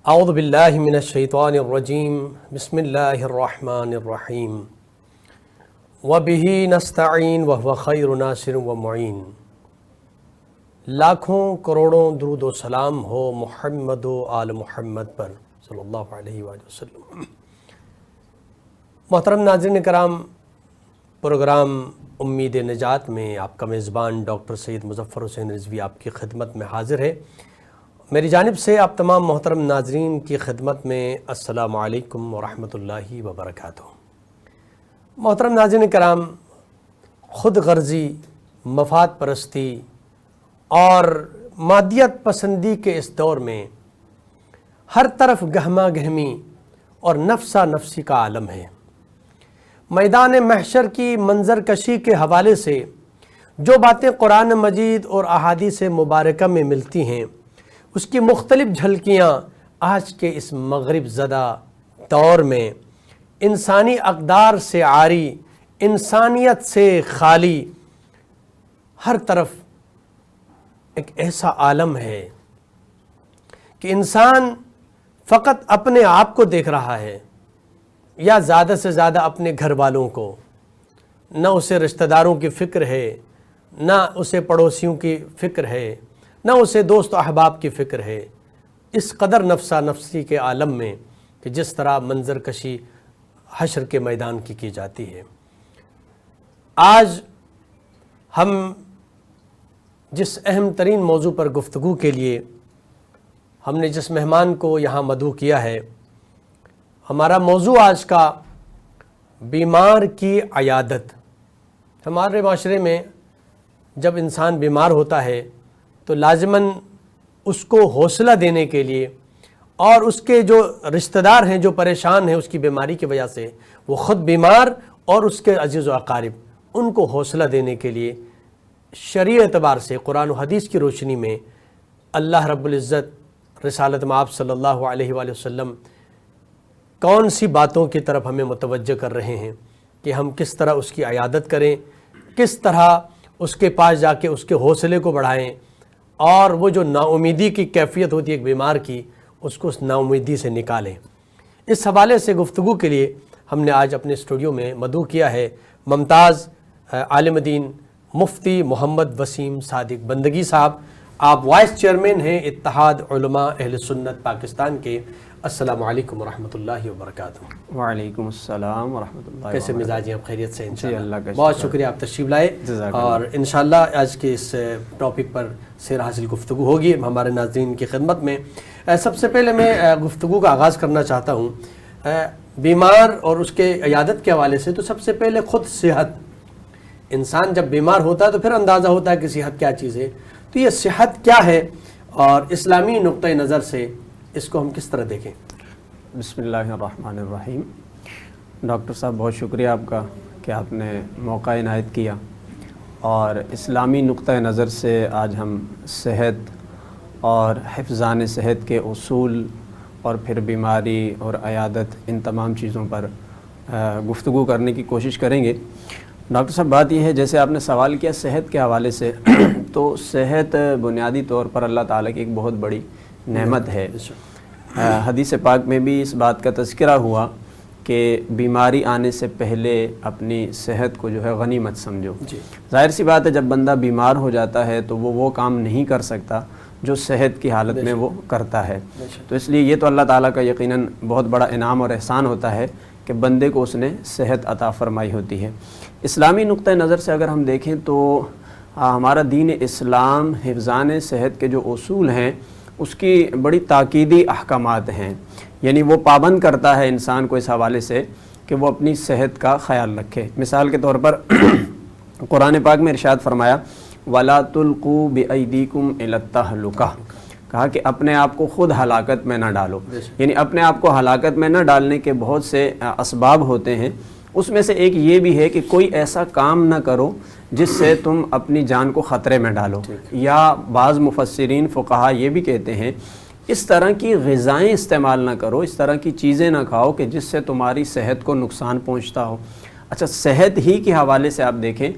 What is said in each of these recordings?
اعوذ باللہ من الشیطان الرجیم بسم اللہ الرحمن الرحیم وبہ نستعین وہو خیر ناصر و معین۔ لاکھوں کروڑوں درود و سلام ہو محمد و آل محمد پر صلی اللہ علیہ وآلہ وسلم۔ محترم ناظرین کرام، پروگرام امید نجات میں آپ کا میزبان ڈاکٹر سید مظفر حسین رضوی آپ کی خدمت میں حاضر ہے۔ میری جانب سے آپ تمام محترم ناظرین کی خدمت میں السلام علیکم ورحمۃ اللہ وبرکاتہ۔ محترم ناظرین کرام، خود غرضی، مفاد پرستی اور مادیت پسندی کے اس دور میں ہر طرف گہما گہمی اور نفسا نفسی کا عالم ہے۔ میدان محشر کی منظر کشی کے حوالے سے جو باتیں قرآن مجید اور احادیث مبارکہ میں ملتی ہیں، اس کی مختلف جھلکیاں آج کے اس مغرب زدہ دور میں انسانی اقدار سے عاری، انسانیت سے خالی، ہر طرف ایک ایسا عالم ہے کہ انسان فقط اپنے آپ کو دیکھ رہا ہے، یا زیادہ سے زیادہ اپنے گھر والوں کو، نہ اسے رشتہ داروں کی فکر ہے، نہ اسے پڑوسیوں کی فکر ہے، نہ اسے دوست و احباب کی فکر ہے۔ اس قدر نفسا نفسی کے عالم میں کہ جس طرح منظر کشی حشر کے میدان کی جاتی ہے۔ آج ہم جس اہم ترین موضوع پر گفتگو کے لیے ہم نے جس مہمان کو یہاں مدعو کیا ہے، ہمارا موضوع آج کا بیمار کی عیادت۔ ہمارے معاشرے میں جب انسان بیمار ہوتا ہے تو لازماً اس کو حوصلہ دینے کے لیے، اور اس کے جو رشتہ دار ہیں جو پریشان ہیں اس کی بیماری کی وجہ سے، وہ خود بیمار اور اس کے عزیز و اقارب، ان کو حوصلہ دینے کے لیے شرعی اعتبار سے قرآن و حدیث کی روشنی میں اللہ رب العزت، رسالت مآب صلی اللہ علیہ وآلہ وسلم کون سی باتوں کی طرف ہمیں متوجہ کر رہے ہیں کہ ہم کس طرح اس کی عیادت کریں، کس طرح اس کے پاس جا کے اس کے حوصلے کو بڑھائیں، اور وہ جو نا امیدی کی کیفیت ہوتی ہے ایک بیمار کی، اس کو اس نا امیدی سے نکالیں۔ اس حوالے سے گفتگو کے لیے ہم نے آج اپنے اسٹوڈیو میں مدعو کیا ہے ممتاز عالم دین مفتی محمد وسیم صادق بندگی صاحب۔ آپ وائس چیئرمین ہیں اتحاد علماء اہل سنت پاکستان کے۔ السلام علیکم ورحمۃ اللہ وبرکاتہ۔ وعلیکم السلام ورحمۃ اللہ۔ کیسے مزاج ہیں آپ؟ خیریت سے؟ انشاءاللہ اللہ کا بہت شکریہ آپ تشریف لائے، اور انشاءاللہ آج کے اس ٹاپک پر سیر حاصل گفتگو ہوگی ہمارے ناظرین کی خدمت میں۔ سب سے پہلے میں گفتگو کا آغاز کرنا چاہتا ہوں بیمار اور اس کے عیادت کے حوالے سے۔ تو سب سے پہلے خود صحت، انسان جب بیمار ہوتا ہے تو پھر اندازہ ہوتا ہے کہ صحت کیا چیز ہے۔ تو یہ صحت کیا ہے اور اسلامی نقطۂ نظر سے اس کو ہم کس طرح دیکھیں؟ بسم اللہ الرحمن الرحیم۔ ڈاکٹر صاحب بہت شکریہ آپ کا کہ آپ نے موقع عنایت کیا، اور اسلامی نقطۂ نظر سے آج ہم صحت اور حفظان صحت کے اصول، اور پھر بیماری اور عیادت، ان تمام چیزوں پر گفتگو کرنے کی کوشش کریں گے۔ ڈاکٹر صاحب بات یہ ہے، جیسے آپ نے سوال کیا صحت کے حوالے سے، تو صحت بنیادی طور پر اللہ تعالیٰ کی ایک بہت بڑی نعمت ہے۔ حدیث پاک میں بھی اس بات کا تذکرہ ہوا کہ بیماری آنے سے پہلے اپنی صحت کو جو ہے غنیمت سمجھو۔ ظاہر سی بات ہے، جب بندہ بیمار ہو جاتا ہے تو وہ کام نہیں کر سکتا جو صحت کی حالت میں وہ کرتا ہے۔ تو اس لیے یہ تو اللہ تعالیٰ کا یقیناً بہت بڑا انعام اور احسان ہوتا ہے کہ بندے کو اس نے صحت عطا فرمائی ہوتی ہے۔ اسلامی نقطۂ نظر سے اگر ہم دیکھیں تو ہمارا دین اسلام حفظان صحت کے جو اصول ہیں اس کی بڑی تاکیدی احکامات ہیں، یعنی وہ پابند کرتا ہے انسان کو اس حوالے سے کہ وہ اپنی صحت کا خیال رکھے۔ مثال کے طور پر قرآن پاک میں ارشاد فرمایا وَلَا تُلْقُوا بِأَيْدِيكُمْ إِلَى التَّهْلُكَةِ، کہا کہ اپنے آپ کو خود ہلاکت میں نہ ڈالو، یعنی اپنے آپ کو ہلاکت میں نہ ڈالنے کے بہت سے اسباب ہوتے ہیں۔ اس میں سے ایک یہ بھی ہے کہ کوئی ایسا کام نہ کرو جس سے تم اپنی جان کو خطرے میں ڈالو، یا بعض مفسرین فقہا یہ بھی کہتے ہیں اس طرح کی غذائیں استعمال نہ کرو، اس طرح کی چیزیں نہ کھاؤ کہ جس سے تمہاری صحت کو نقصان پہنچتا ہو۔ اچھا، صحت ہی کے حوالے سے آپ دیکھیں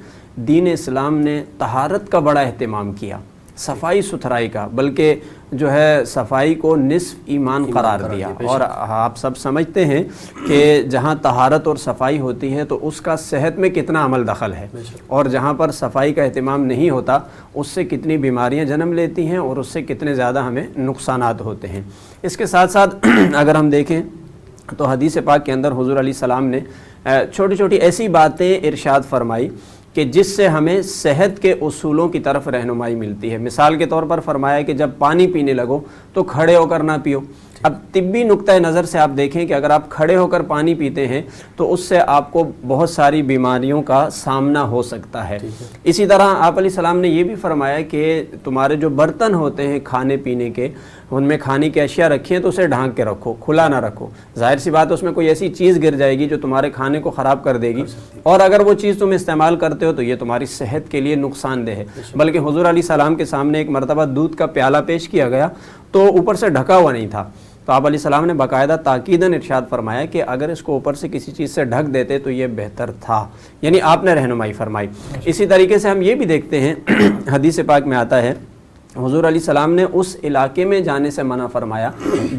دین اسلام نے طہارت کا بڑا اہتمام کیا۔ صفائی ستھرائی کا، بلکہ جو ہے صفائی کو نصف ایمان قرار دیا۔ اور آپ سب سمجھتے ہیں کہ جہاں طہارت اور صفائی ہوتی ہے تو اس کا صحت میں کتنا عمل دخل ہے، اور جہاں پر صفائی کا اہتمام نہیں ہوتا اس سے کتنی بیماریاں جنم لیتی ہیں اور اس سے کتنے زیادہ ہمیں نقصانات ہوتے ہیں۔ اس کے ساتھ ساتھ اگر ہم دیکھیں تو حدیث پاک کے اندر حضور علیہ السلام نے چھوٹی چھوٹی ایسی باتیں ارشاد فرمائی کہ جس سے ہمیں صحت کے اصولوں کی طرف رہنمائی ملتی ہے۔ مثال کے طور پر فرمایا کہ جب پانی پینے لگو تو کھڑے ہو کر نہ پیو۔ اب طبی نقطہ نظر سے آپ دیکھیں کہ اگر آپ کھڑے ہو کر پانی پیتے ہیں تو اس سے آپ کو بہت ساری بیماریوں کا سامنا ہو سکتا ہے۔ اسی طرح آپ علیہ السلام نے یہ بھی فرمایا کہ تمہارے جو برتن ہوتے ہیں کھانے پینے کے، ان میں کھانے کی اشیاء رکھی ہیں تو اسے ڈھانک کے رکھو، کھلا نہ رکھو۔ ظاہر سی بات ہے اس میں کوئی ایسی چیز گر جائے گی جو تمہارے کھانے کو خراب کر دے گی، اور اگر وہ چیز تم استعمال کرتے ہو تو یہ تمہاری صحت کے لیے نقصان دہ ہے۔ بلکہ حضور علیہ السلام کے سامنے ایک مرتبہ دودھ کا پیالہ پیش کیا گیا تو اوپر سے ڈھکا ہوا نہیں تھا، تو آپ علیہ السلام نے باقاعدہ تاکیداً ارشاد فرمایا کہ اگر اس کو اوپر سے کسی چیز سے ڈھک دیتے تو یہ بہتر تھا، یعنی آپ نے رہنمائی فرمائی۔ اسی طریقے سے ہم یہ بھی دیکھتے ہیں حدیث پاک میں آتا ہے حضور علیہ السلام نے اس علاقے میں جانے سے منع فرمایا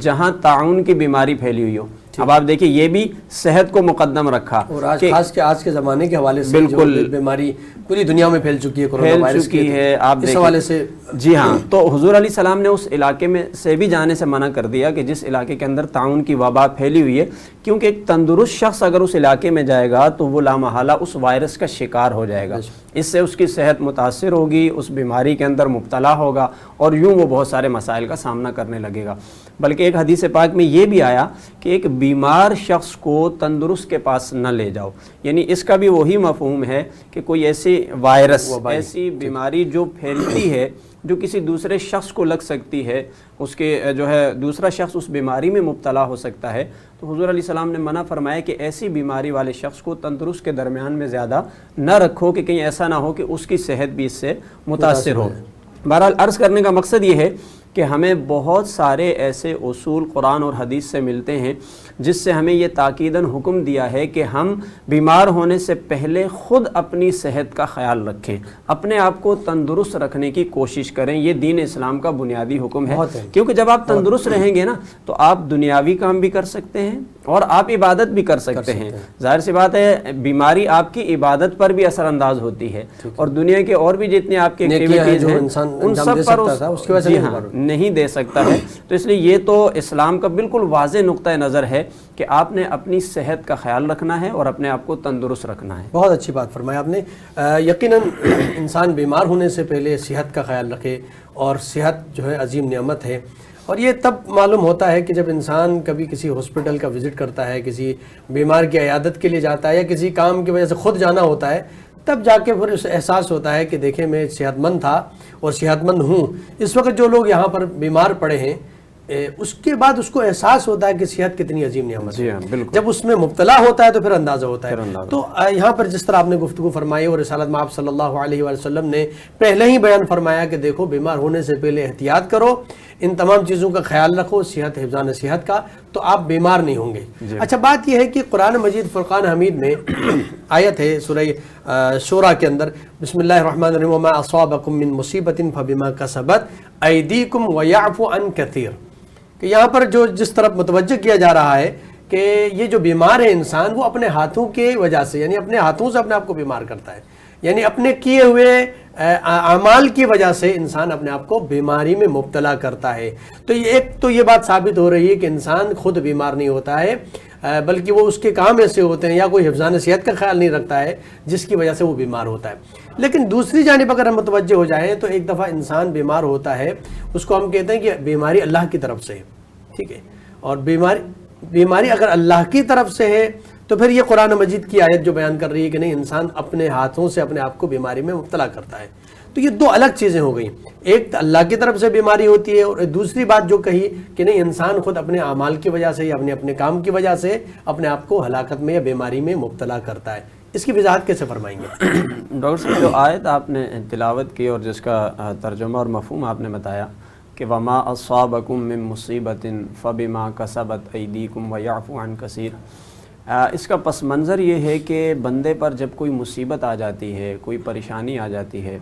جہاں طاعون کی بیماری پھیلی ہوئی ہو۔ اب آپ دیکھیں یہ بھی صحت کو مقدم رکھا، اور خاص کے آج کے زمانے کے حوالے سے بالکل بیماری پوری دنیا میں پھیل چکی ہے، کورونا وائرس کی ہے، آپ اس حوالے سے جی ہاں، تو حضور علیہ السلام نے اس علاقے میں سے بھی جانے سے منع کر دیا کہ جس علاقے کے اندر طاعون کی وبا پھیلی ہوئی ہے، کیونکہ ایک تندرست شخص اگر اس علاقے میں جائے گا تو وہ لامحالہ اس وائرس کا شکار ہو جائے گا، اس سے اس کی صحت متاثر ہوگی، اس بیماری کے اندر مبتلا ہوگا اور یوں وہ بہت سارے مسائل کا سامنا کرنے لگے گا۔ بلکہ ایک حدیث پاک میں یہ بھی آیا کہ ایک بیمار شخص کو تندرست کے پاس نہ لے جاؤ، یعنی اس کا بھی وہی مفہوم ہے کہ کوئی ایسی وائرس، ایسی بیماری جو پھیلتی ہے، جو کسی دوسرے شخص کو لگ سکتی ہے، اس کے جو ہے دوسرا شخص اس بیماری میں مبتلا ہو سکتا ہے، تو حضور علیہ السلام نے منع فرمایا کہ ایسی بیماری والے شخص کو تندرست کے درمیان میں زیادہ نہ رکھو کہ کہیں ایسا نہ ہو کہ اس کی صحت بھی اس سے متاثر ہو۔ بہرحال عرض کرنے کا مقصد یہ ہے کہ ہمیں بہت سارے ایسے اصول قرآن اور حدیث سے ملتے ہیں جس سے ہمیں یہ تاکیداً حکم دیا ہے کہ ہم بیمار ہونے سے پہلے خود اپنی صحت کا خیال رکھیں، اپنے آپ کو تندرست رکھنے کی کوشش کریں۔ یہ دین اسلام کا بنیادی حکم ہے، کیونکہ جب آپ تندرست رہیں گے نا تو آپ دنیاوی کام بھی کر سکتے ہیں اور آپ عبادت بھی کر سکتے ہیں۔ ظاہر سی بات ہے بیماری آپ کی عبادت پر بھی اثر انداز ہوتی ہے، اور دنیا کے اور بھی جتنے آپ کے ایکٹیویٹیز ہیں ان سب پر نہیں دے سکتا ہے۔ تو اس لیے یہ تو اسلام کا بالکل واضح نقطہ نظر ہے کہ آپ نے اپنی صحت کا خیال رکھنا ہے اور اپنے آپ کو تندرست رکھنا ہے۔ بہت اچھی بات فرمایا آپ نے۔ یقیناً انسان بیمار ہونے سے پہلے صحت کا خیال رکھے، اور صحت جو ہے عظیم نعمت ہے، اور یہ تب معلوم ہوتا ہے کہ جب انسان کبھی کسی ہاسپٹل کا وزٹ کرتا ہے، کسی بیمار کی عیادت کے لیے جاتا ہے، یا کسی کام کی وجہ سے خود جانا ہوتا ہے، تب جا کے پھر اسے احساس ہوتا ہے کہ دیکھیں میں صحت مند تھا اور صحت مند ہوں۔ اس وقت جو لوگ یہاں پر بیمار پڑے ہیں اس کے بعد اس کو احساس ہوتا ہے کہ صحت کتنی عظیم نعمت ہے۔ جب اس میں مبتلا ہوتا ہے تو پھر اندازہ ہوتا ہے۔ تو یہاں پر جس طرح آپ نے گفتگو فرمائی اور رسالت میں آپ صلی اللہ علیہ وسلم نے پہلے ہی بیان فرمایا کہ دیکھو بیمار ہونے سے پہلے احتیاط کرو، ان تمام چیزوں کا خیال رکھو، صحت حفظان صحت کا، تو آپ بیمار نہیں ہوں گے۔ اچھا بات یہ ہے کہ قرآن مجید فرقان حمید میں آیت ہے سورہ شورى کے اندر، بسم اللہ الرحمن الرحیم، وما اصابکم من مصیبت فبما کسبت ایدیکم ویعفو عن کثیر، کہ یہاں پر جو جس طرف متوجہ کیا جا رہا ہے کہ یہ جو بیمار ہے انسان، وہ اپنے ہاتھوں کے وجہ سے، یعنی اپنے ہاتھوں سے اپنے آپ کو بیمار کرتا ہے، یعنی اپنے کیے ہوئے اعمال کی وجہ سے انسان اپنے آپ کو بیماری میں مبتلا کرتا ہے۔ تو ایک تو یہ بات ثابت ہو رہی ہے کہ انسان خود بیمار نہیں ہوتا ہے، بلکہ وہ اس کے کام ایسے ہوتے ہیں یا کوئی حفظان صحت کا خیال نہیں رکھتا ہے جس کی وجہ سے وہ بیمار ہوتا ہے۔ لیکن دوسری جانب اگر ہم متوجہ ہو جائیں تو ایک دفعہ انسان بیمار ہوتا ہے، اس کو ہم کہتے ہیں کہ بیماری اللہ کی طرف سے ہے، ٹھیک ہے، اور بیماری اگر اللہ کی طرف سے ہے تو پھر یہ قرآن مجید کی آیت جو بیان کر رہی ہے کہ نہیں، انسان اپنے ہاتھوں سے اپنے آپ کو بیماری میں مبتلا کرتا ہے، تو یہ دو الگ چیزیں ہو گئیں۔ ایک اللہ کی طرف سے بیماری ہوتی ہے، اور دوسری بات جو کہی کہ نہیں، انسان خود اپنے اعمال کی وجہ سے یا اپنے کام کی وجہ سے اپنے آپ کو ہلاکت میں یا بیماری میں مبتلا کرتا ہے۔ اس کی وضاحت کیسے فرمائیں گے؟ ڈاکٹر صاحب، جو آیت آپ نے تلاوت کی اور جس کا ترجمہ اور مفہوم آپ نے بتایا کہ وما اصابکم من مصیبت فبما کسبت ایدیکم ویعفو عن کثیر، اس کا پس منظر یہ ہے کہ بندے پر جب کوئی مصیبت آ جاتی ہے، کوئی پریشانی آ جاتی ہے،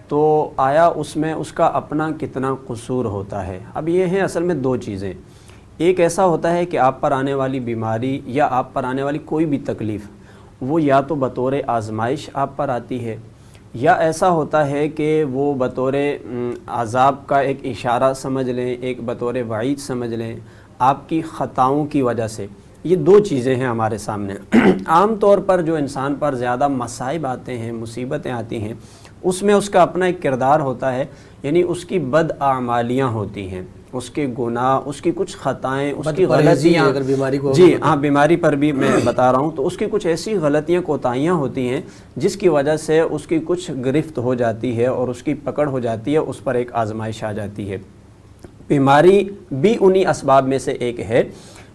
تو آیا اس میں اس کا اپنا کتنا قصور ہوتا ہے؟ اب یہ ہیں اصل میں دو چیزیں. ایک ایسا ہوتا ہے کہ آپ پر آنے والی بیماری یا آپ پر آنے والی کوئی بھی تکلیف وہ یا تو بطور آزمائش آپ پر آتی ہے، یا ایسا ہوتا ہے کہ وہ بطور عذاب کا ایک اشارہ سمجھ لیں، ایک بطور وعید سمجھ لیں، آپ کی خطاؤں کی وجہ سے. یہ دو چیزیں ہیں ہمارے سامنے. عام طور پر جو انسان پر زیادہ مصائب آتے ہیں، مصیبتیں آتی ہیں، اس میں اس کا اپنا ایک کردار ہوتا ہے، یعنی اس کی بد اعمالیاں ہوتی ہیں، اس کے گناہ، اس کی کچھ خطائیں، اس کی غلطیاں. اگر بیماری کو جی ہاں، بیماری پر بھی میں بتا رہا ہوں. تو اس کی کچھ ایسی غلطیاں، کوتاہیاں ہوتی ہیں جس کی وجہ سے اس کی کچھ گرفت ہو جاتی ہے اور اس کی پکڑ ہو جاتی ہے، اس پر ایک آزمائش آ جاتی ہے. بیماری بھی انہی اسباب میں سے ایک ہے.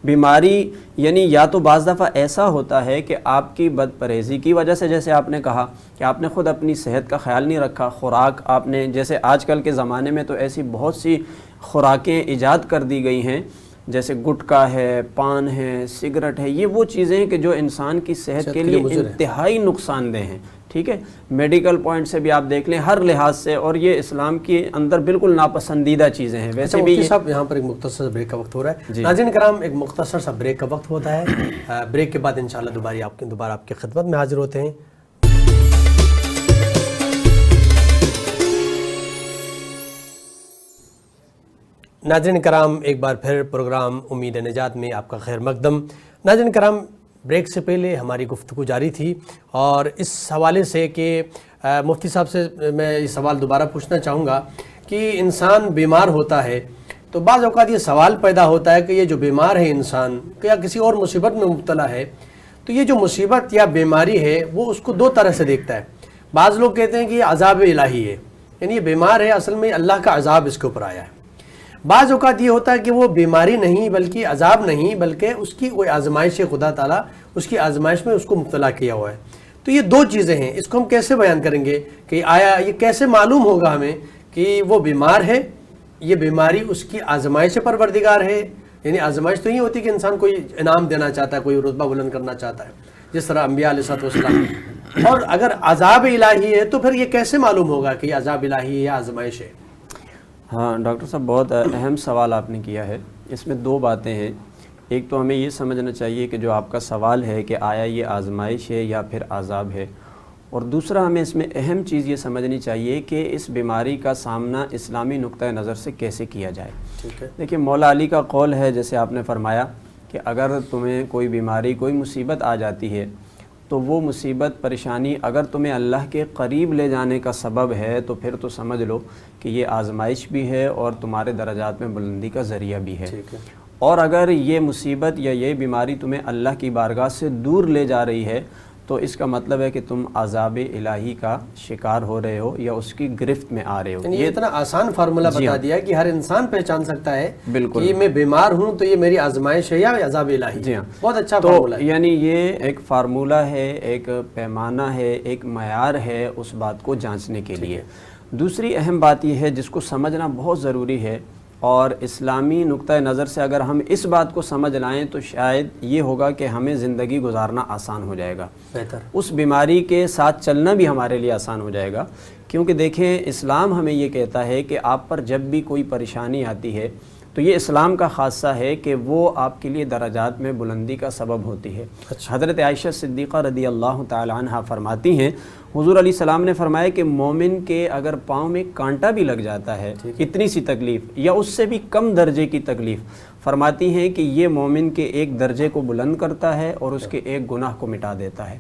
بیماری یعنی یا تو بعض دفعہ ایسا ہوتا ہے کہ آپ کی بد پرہیزی کی وجہ سے، جیسے آپ نے کہا کہ آپ نے خود اپنی صحت کا خیال نہیں رکھا، خوراک آپ نے، جیسے آج کل کے زمانے میں تو ایسی بہت سی خوراکیں ایجاد کر دی گئی ہیں، جیسے گٹکا ہے، پان ہے، سگریٹ ہے. یہ وہ چیزیں ہیں کہ جو انسان کی صحت کے لیے انتہائی نقصان دہ ہیں. ٹھیک ہے، میڈیکل پوائنٹ سے بھی آپ دیکھ لیں، ہر لحاظ سے، اور یہ اسلام کے اندر بالکل ناپسندیدہ چیزیں ہیں. ویسے بھی صاحب یہاں پر ایک مختصر بریک کا وقت ہو رہا ہے. ناظرین کرام، ایک مختصر سا بریک کا وقت ہوتا ہے. بریک کے بعد انشاءاللہ دوبارہ آپ کی خدمت میں حاضر ہوتے ہیں. ناظرین کرام، ایک بار پھر پروگرام امید نجات میں آپ کا خیر مقدم. ناظرین کرام، بریک سے پہلے ہماری گفتگو جاری تھی، اور اس حوالے سے کہ مفتی صاحب سے میں یہ سوال دوبارہ پوچھنا چاہوں گا کہ انسان بیمار ہوتا ہے تو بعض اوقات یہ سوال پیدا ہوتا ہے کہ یہ جو بیمار ہے انسان یا کسی اور مصیبت میں مبتلا ہے، تو یہ جو مصیبت یا بیماری ہے وہ اس کو دو طرح سے دیکھتا ہے. بعض لوگ کہتے ہیں کہ یہ عذاب الہی ہے، یعنی یہ بیمار ہے، اصل میں اللہ کا عذاب اس کے اوپر آیا ہے. بعض اوقات یہ ہوتا ہے کہ وہ بیماری نہیں بلکہ عذاب نہیں بلکہ اس کی کوئی آزمائش ہے، خدا تعالیٰ اس کی آزمائش میں اس کو مبتلا کیا ہوا ہے. تو یہ دو چیزیں ہیں، اس کو ہم کیسے بیان کریں گے کہ آیا یہ کیسے معلوم ہوگا ہمیں کہ وہ بیمار ہے، یہ بیماری اس کی آزمائش پروردگار ہے؟ یعنی آزمائش تو یہ ہوتی ہے کہ انسان کوئی انعام دینا چاہتا ہے، کوئی رتبہ بلند کرنا چاہتا ہے، جس طرح انبیاء علیہ السلام. اور اگر عذاب الہی ہے تو پھر یہ کیسے معلوم ہوگا کہ یہ عذاب الہی ہے یا آزمائش ہے؟ ہاں ڈاکٹر صاحب، بہت اہم سوال آپ نے کیا ہے. اس میں دو باتیں ہیں. ایک تو ہمیں یہ سمجھنا چاہیے کہ جو آپ کا سوال ہے کہ آیا یہ آزمائش ہے یا پھر عذاب ہے، اور دوسرا ہمیں اس میں اہم چیز یہ سمجھنی چاہیے کہ اس بیماری کا سامنا اسلامی نقطہ نظر سے کیسے کیا جائے. دیکھیں، مولا علی کا قول ہے، جیسے آپ نے فرمایا کہ اگر تمہیں کوئی بیماری، کوئی مصیبت آ جاتی ہے تو وہ مصیبت، پریشانی اگر تمہیں اللہ کے قریب لے جانے کا سبب ہے تو پھر تو سمجھ لو کہ یہ آزمائش بھی ہے اور تمہارے درجات میں بلندی کا ذریعہ بھی ہے. اور اگر یہ مصیبت یا یہ بیماری تمہیں اللہ کی بارگاہ سے دور لے جا رہی ہے تو اس کا مطلب ہے کہ تم عذاب الہی کا شکار ہو رہے ہو یا اس کی گرفت میں آ رہے ہو. یہ اتنا آسان فارمولہ بتا دیا کہ ہر انسان پہچان سکتا ہے کہ میں بیمار ہوں تو یہ میری آزمائش ہے یا عذاب الہی. جی ہاں، بہت اچھا فارمولہ ہے. یعنی یہ ایک فارمولہ ہے، ایک پیمانہ ہے، ایک معیار ہے اس بات کو جانچنے کے لیے. دوسری اہم بات یہ ہے جس کو سمجھنا بہت ضروری ہے، اور اسلامی نقطہ نظر سے اگر ہم اس بات کو سمجھ لائیں تو شاید یہ ہوگا کہ ہمیں زندگی گزارنا آسان ہو جائے گا، بہتر، اس بیماری کے ساتھ چلنا بھی ہمارے لیے آسان ہو جائے گا. کیونکہ دیکھیں، اسلام ہمیں یہ کہتا ہے کہ آپ پر جب بھی کوئی پریشانی آتی ہے تو یہ اسلام کا خاصہ ہے کہ وہ آپ کے لیے درجات میں بلندی کا سبب ہوتی ہے. حضرت عائشہ صدیقہ رضی اللہ تعالی عنہا فرماتی ہیں، حضور علیہ السلام نے فرمایا کہ مومن کے اگر پاؤں میں کانٹا بھی لگ جاتا ہے، اتنی سی تکلیف یا اس سے بھی کم درجے کی تکلیف، فرماتی ہیں کہ یہ مومن کے ایک درجے کو بلند کرتا ہے اور اس کے ایک گناہ کو مٹا دیتا ہے.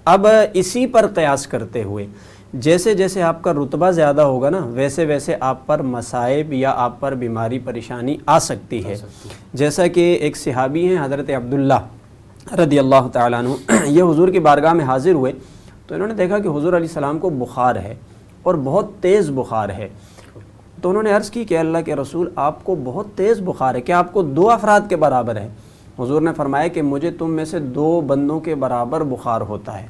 اب اسی پر قیاس کرتے ہوئے جیسے جیسے آپ کا رتبہ زیادہ ہوگا نا، ویسے ویسے آپ پر مصائب یا آپ پر بیماری پریشانی آ سکتی ہے. جیسا کہ ایک صحابی ہیں حضرت عبداللہ رضی اللہ تعالیٰ عنہ، یہ حضور کی بارگاہ میں حاضر ہوئے تو انہوں نے دیکھا کہ حضور علیہ السلام کو بخار ہے اور بہت تیز بخار ہے. تو انہوں نے عرض کی کہ اللہ کے رسول، آپ کو بہت تیز بخار ہے، کیا آپ کو 2 افراد کے برابر ہے؟ حضور نے فرمایا کہ مجھے تم میں سے 2 بندوں کے برابر بخار ہوتا ہے،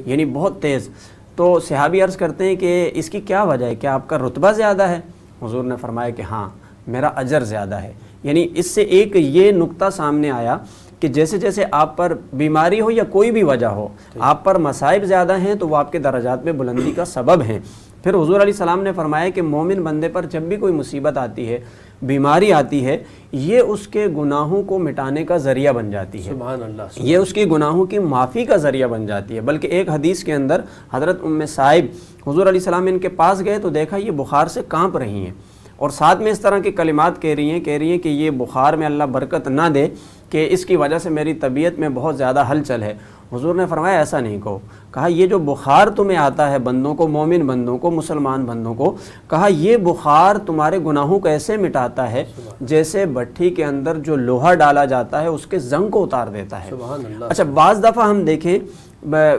یعنی بہت تیز. تو صحابی عرض کرتے ہیں کہ اس کی کیا وجہ ہے، کیا آپ کا رتبہ زیادہ ہے؟ حضور نے فرمایا کہ ہاں، میرا اجر زیادہ ہے. یعنی اس سے ایک یہ نقطہ سامنے آیا کہ جیسے جیسے آپ پر بیماری ہو یا کوئی بھی وجہ ہو، آپ پر مصائب زیادہ ہیں تو وہ آپ کے درجات میں بلندی کا سبب ہیں. پھر حضور علیہ السلام نے فرمایا کہ مومن بندے پر جب بھی کوئی مصیبت آتی ہے، بیماری آتی ہے، یہ اس کے گناہوں کو مٹانے کا ذریعہ بن جاتی ہے، سبحان اللہ، یہ اس کی گناہوں کی معافی کا ذریعہ بن جاتی ہے۔ بلکہ ایک حدیث کے اندر حضرت صائب حضور علیہ السلام ان کے پاس گئے تو دیکھا یہ بخار سے کانپ رہی ہیں، اور ساتھ میں اس طرح کے کلمات کہہ رہی ہیں کہ یہ بخار میں اللہ برکت نہ دے کہ اس کی وجہ سے میری طبیعت میں بہت زیادہ ہلچل ہے۔ حضور نے فرمایا ایسا نہیں کہو، کہا یہ جو بخار تمہیں آتا ہے بندوں کو، مومن بندوں کو، مسلمان بندوں کو، کہا یہ بخار تمہارے گناہوں کو ایسے مٹاتا ہے جیسے بھٹی کے اندر جو لوہا ڈالا جاتا ہے اس کے زنگ کو اتار دیتا ہے۔ سبحان اللہ۔ اچھا، بعض دفعہ ہم دیکھیں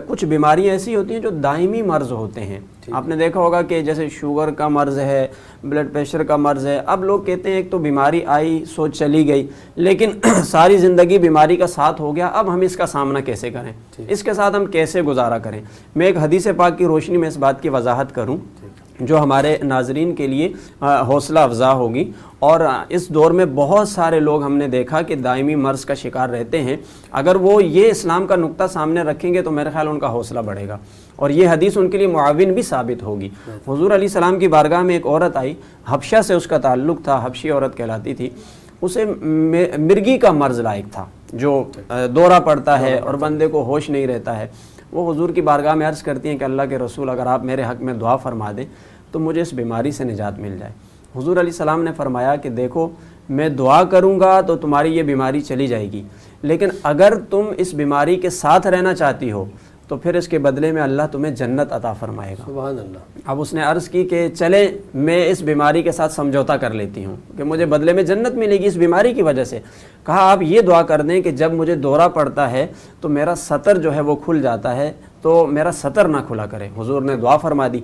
کچھ بیماریاں ایسی ہوتی ہیں جو دائمی مرض ہوتے ہیں، آپ نے دیکھا ہوگا کہ جیسے شوگر کا مرض ہے، بلڈ پریشر کا مرض ہے، اب لوگ کہتے ہیں ایک تو بیماری آئی سو چلی گئی، لیکن ساری زندگی بیماری کا ساتھ ہو گیا، اب ہم اس کا سامنا کیسے کریں، اس کے ساتھ ہم کیسے گزارا کریں۔ میں ایک حدیث پاک کی روشنی میں اس بات کی وضاحت کروں جو ہمارے ناظرین کے لیے حوصلہ افزا ہوگی، اور اس دور میں بہت سارے لوگ ہم نے دیکھا کہ دائمی مرض کا شکار رہتے ہیں، اگر وہ یہ اسلام کا نقطہ سامنے رکھیں گے تو میرے خیال ان کا حوصلہ بڑھے گا، اور یہ حدیث ان کے لیے معاون بھی ثابت ہوگی۔ حضور علیہ السلام کی بارگاہ میں ایک عورت آئی، حبشہ سے اس کا تعلق تھا، حبشی عورت کہلاتی تھی، اسے مرگی کا مرض لائق تھا جو دورہ پڑتا ہے اور بندے کو ہوش نہیں رہتا ہے۔ وہ حضور کی بارگاہ میں عرض کرتی ہیں کہ اللہ کے رسول اگر آپ میرے حق میں دعا فرما دیں تو مجھے اس بیماری سے نجات مل جائے۔ حضور علیہ السلام نے فرمایا کہ دیکھو میں دعا کروں گا تو تمہاری یہ بیماری چلی جائے گی، لیکن اگر تم اس بیماری کے ساتھ رہنا چاہتی ہو تو پھر اس کے بدلے میں اللہ تمہیں جنت عطا فرمائے گا۔ سبحان اللہ۔ اب اس نے عرض کی کہ چلے میں اس بیماری کے ساتھ سمجھوتا کر لیتی ہوں کہ مجھے بدلے میں جنت ملے گی اس بیماری کی وجہ سے۔ کہا آپ یہ دعا کر دیں کہ جب مجھے دورہ پڑتا ہے تو میرا سطر جو ہے وہ کھل جاتا ہے، تو میرا سطر نہ کھلا کرے۔ حضور نے دعا فرما دی۔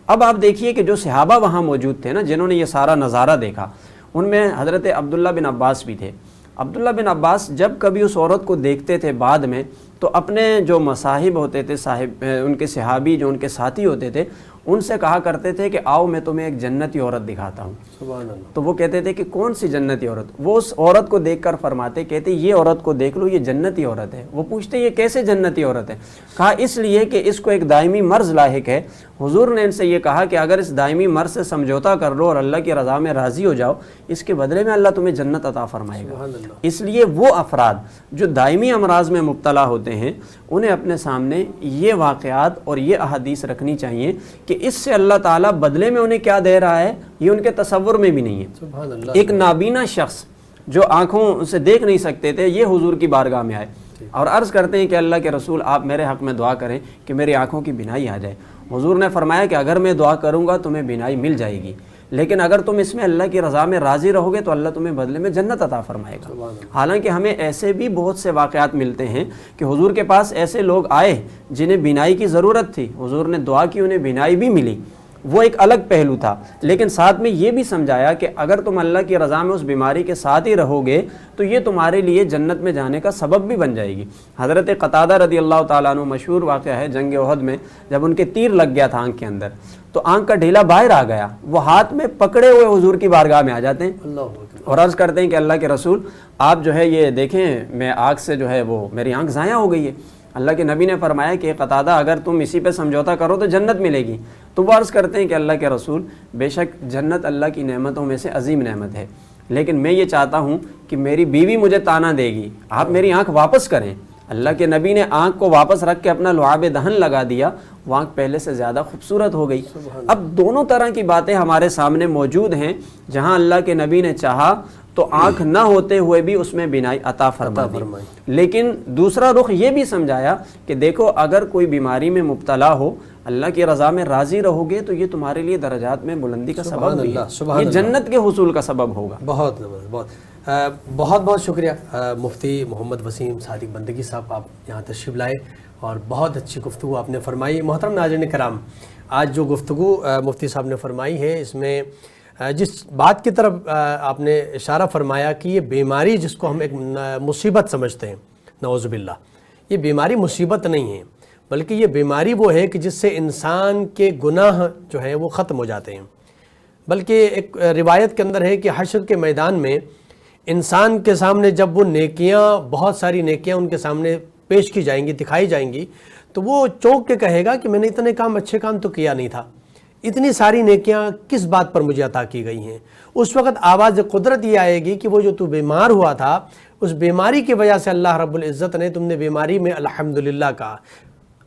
اب آپ دیکھیے کہ جو صحابہ وہاں موجود تھے نا، جنہوں نے یہ سارا نظارہ دیکھا، ان میں حضرت عبداللہ بن عباس بھی تھے۔ عبداللہ بن عباس جب کبھی اس عورت کو دیکھتے تھے بعد میں تو اپنے جو مصاحب ہوتے تھے، ان کے صحابی جو ان کے ساتھی ہوتے تھے، ان سے کہا کرتے تھے کہ آؤ میں تمہیں ایک جنتی عورت دکھاتا ہوں۔ سبحان اللہ۔ تو وہ کہتے تھے کہ کون سی جنتی عورت؟ وہ اس عورت کو دیکھ کر فرماتے، کہتے یہ عورت کو دیکھ لو، یہ جنتی عورت ہے۔ وہ پوچھتے یہ کیسے جنتی عورت ہے؟ کہا اس لیے کہ اس کو ایک دائمی مرض لاحق ہے۔ حضور نے ان سے یہ کہا کہ اگر اس دائمی مرض سے سمجھوتا کر لو اور اللہ کی رضا میں راضی ہو جاؤ، اس کے بدلے میں اللہ تمہیں جنت عطا فرمائے گا۔ اس لیے وہ افراد جو دائمی امراض میں مبتلا ہوتے ہیں انہیں اپنے سامنے یہ واقعات اور یہ احادیث رکھنی چاہیے کہ اس سے اللہ تعالیٰ بدلے میں انہیں کیا دے رہا ہے یہ ان کے تصور میں بھی نہیں ہے۔ سبحان اللہ۔ ایک نابینا شخص جو آنکھوں سے دیکھ نہیں سکتے تھے، یہ حضور کی بارگاہ میں آئے اور عرض کرتے ہیں کہ اللہ کے رسول آپ میرے حق میں دعا کریں کہ میری آنکھوں کی بینائی آ جائے۔ حضور نے فرمایا کہ اگر میں دعا کروں گا تمہیں بینائی مل جائے گی، لیکن اگر تم اس میں اللہ کی رضا میں راضی رہو گے تو اللہ تمہیں بدلے میں جنت عطا فرمائے گا۔ حالانکہ ہمیں ایسے بھی بہت سے واقعات ملتے ہیں کہ حضور کے پاس ایسے لوگ آئے جنہیں بینائی کی ضرورت تھی، حضور نے دعا کی، انہیں بینائی بھی ملی، وہ ایک الگ پہلو تھا، لیکن ساتھ میں یہ بھی سمجھایا کہ اگر تم اللہ کی رضا میں اس بیماری کے ساتھ ہی رہو گے تو یہ تمہارے لیے جنت میں جانے کا سبب بھی بن جائے گی۔ حضرت قتادہ رضی اللہ تعالیٰ عنہ مشہور واقعہ ہے، جنگ احد میں جب ان کے تیر لگ گیا تھا آنکھ کے اندر تو آنکھ کا ڈھیلا باہر آ گیا، وہ ہاتھ میں پکڑے ہوئے حضور کی بارگاہ میں آ جاتے ہیں اور عرض کرتے ہیں کہ اللہ کے رسول آپ جو ہے یہ دیکھیں میں آنکھ سے جو ہے وہ میری آنکھ ضائع ہو گئی ہے۔ اللہ کے نبی نے فرمایا کہ قتادہ اگر تم اسی پہ سمجھوتا کرو تو جنت ملے گی۔ تو وہ عرض کرتے ہیں کہ اللہ کے رسول بے شک جنت اللہ کی نعمتوں میں سے عظیم نعمت ہے، لیکن میں یہ چاہتا ہوں کہ میری بیوی مجھے تانا دے گی، آپ میری آنکھ واپس کریں۔ اللہ کے نبی نے آنکھ کو واپس رکھ کے اپنا لعاب دہن لگا دیا، وہ آنکھ پہلے سے زیادہ خوبصورت ہو گئی۔ اب دونوں طرح کی باتیں ہمارے سامنے موجود ہیں، جہاں اللہ کے نبی نے چاہا تو آنکھ نہ ہوتے ہوئے بھی اس میں بینائی عطا فرما دی، لیکن دوسرا رخ یہ بھی سمجھایا کہ دیکھو اگر کوئی بیماری میں مبتلا ہو، اللہ کی رضا میں راضی رہو گے تو یہ تمہارے لیے درجات میں بلندی کا سبب بھی ہے، یہ جنت کے حصول کا سبب ہوگا۔ بہت بہت بہت شکریہ مفتی محمد وسیم صادق بندگی صاحب، آپ یہاں تشریف لائے اور بہت اچھی گفتگو آپ نے فرمائی۔ محترم ناظرین کرام، آج جو گفتگو مفتی صاحب نے فرمائی ہے اس میں جس بات کی طرف آپ نے اشارہ فرمایا کہ یہ بیماری جس کو ہم ایک مصیبت سمجھتے ہیں، نعوذ باللہ، یہ بیماری مصیبت نہیں ہے، بلکہ یہ بیماری وہ ہے کہ جس سے انسان کے گناہ جو ہیں وہ ختم ہو جاتے ہیں۔ بلکہ ایک روایت کے اندر ہے کہ حشر کے میدان میں انسان کے سامنے جب وہ نیکیاں، بہت ساری نیکیاں ان کے سامنے پیش کی جائیں گی، دکھائی جائیں گی، تو وہ چونک کے کہے گا کہ میں نے اتنے کام، اچھے کام تو کیا نہیں تھا، اتنی ساری نیکیاں کس بات پر مجھے عطا کی گئی ہیں؟ اس وقت آواز قدرت یہ آئے گی کہ وہ جو تو بیمار ہوا تھا اس بیماری کی وجہ سے اللہ رب العزت نے، تم نے بیماری میں الحمدللہ کہا،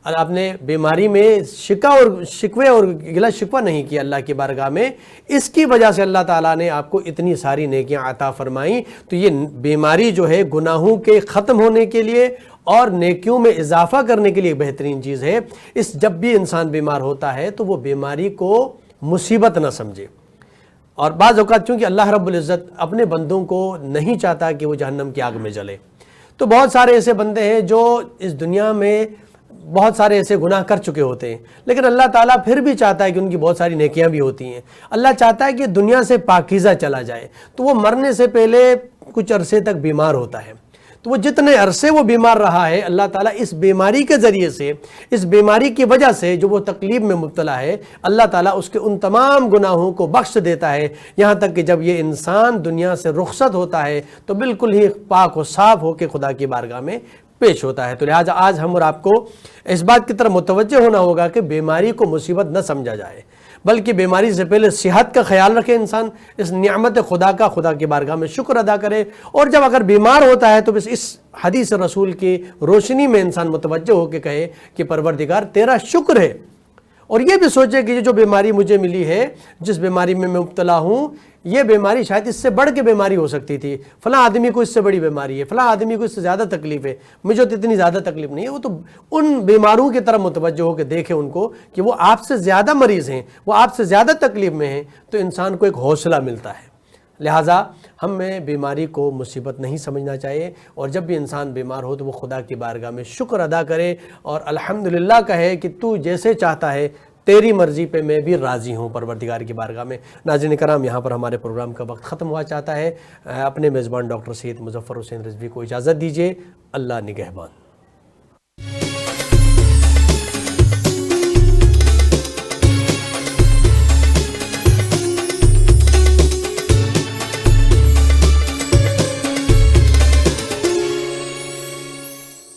آپ نے بیماری میں شکوے اور گلا شکوہ نہیں کیا اللہ کی بارگاہ میں، اس کی وجہ سے اللہ تعالیٰ نے آپ کو اتنی ساری نیکیاں عطا فرمائیں۔ تو یہ بیماری جو ہے گناہوں کے ختم ہونے کے لیے اور نیکیوں میں اضافہ کرنے کے لیے بہترین چیز ہے۔ جب بھی انسان بیمار ہوتا ہے تو وہ بیماری کو مصیبت نہ سمجھے، اور بعض اوقات چونکہ اللہ رب العزت اپنے بندوں کو نہیں چاہتا کہ وہ جہنم کی آگ میں جلے، تو بہت سارے ایسے بندے ہیں جو اس دنیا میں بہت سارے ایسے گناہ کر چکے ہوتے ہیں، لیکن اللہ تعالیٰ پھر بھی چاہتا ہے کہ ان کی بہت ساری نیکیاں بھی ہوتی ہیں۔ اللہ چاہتا ہے کہ دنیا سے پاکیزہ چلا جائے، تو وہ مرنے سے پہلے کچھ عرصے تک بیمار ہوتا ہے، تو وہ جتنے عرصے وہ بیمار رہا ہے اللہ تعالیٰ اس بیماری کے ذریعے سے، اس بیماری کی وجہ سے جو وہ تکلیف میں مبتلا ہے، اللہ تعالیٰ اس کے ان تمام گناہوں کو بخش دیتا ہے، یہاں تک کہ جب یہ انسان دنیا سے رخصت ہوتا ہے تو بالکل ہی پاک و صاف ہو کے خدا کی بارگاہ میں پیش ہوتا ہے۔ تو لہٰذا آج ہم اور آپ کو اس بات کی طرف متوجہ ہونا ہوگا کہ بیماری کو مصیبت نہ سمجھا جائے، بلکہ بیماری سے پہلے صحت کا خیال رکھے، انسان اس نعمت خدا کی بارگاہ میں شکر ادا کرے، اور جب اگر بیمار ہوتا ہے تو بس اس حدیث رسول کی روشنی میں انسان متوجہ ہو کے کہے کہ پروردگار تیرا شکر ہے، اور یہ بھی سوچے کہ یہ جو بیماری مجھے ملی ہے، جس بیماری میں میں مبتلا ہوں، یہ بیماری شاید اس سے بڑھ کے بیماری ہو سکتی تھی، فلاں آدمی کو اس سے بڑی بیماری ہے، فلاں آدمی کو اس سے زیادہ تکلیف ہے، مجھے تو اتنی زیادہ تکلیف نہیں ہے۔ وہ تو ان بیماروں کی طرف متوجہ ہو کے دیکھے ان کو کہ وہ آپ سے زیادہ مریض ہیں، وہ آپ سے زیادہ تکلیف میں ہیں، تو انسان کو ایک حوصلہ ملتا ہے۔ لہٰذا ہمیں بیماری کو مصیبت نہیں سمجھنا چاہیے، اور جب بھی انسان بیمار ہو تو وہ خدا کی بارگاہ میں شکر ادا کرے اور الحمدللہ کہے کہ تو جیسے چاہتا ہے تیری مرضی پہ میں بھی راضی ہوں پروردگار کی بارگاہ میں۔ ناظرین کرام، یہاں پر ہمارے پروگرام کا وقت ختم ہوا چاہتا ہے۔ اپنے میزبان ڈاکٹر سید مظفر حسین رضوی کو اجازت دیجیے۔ اللہ نگہبان۔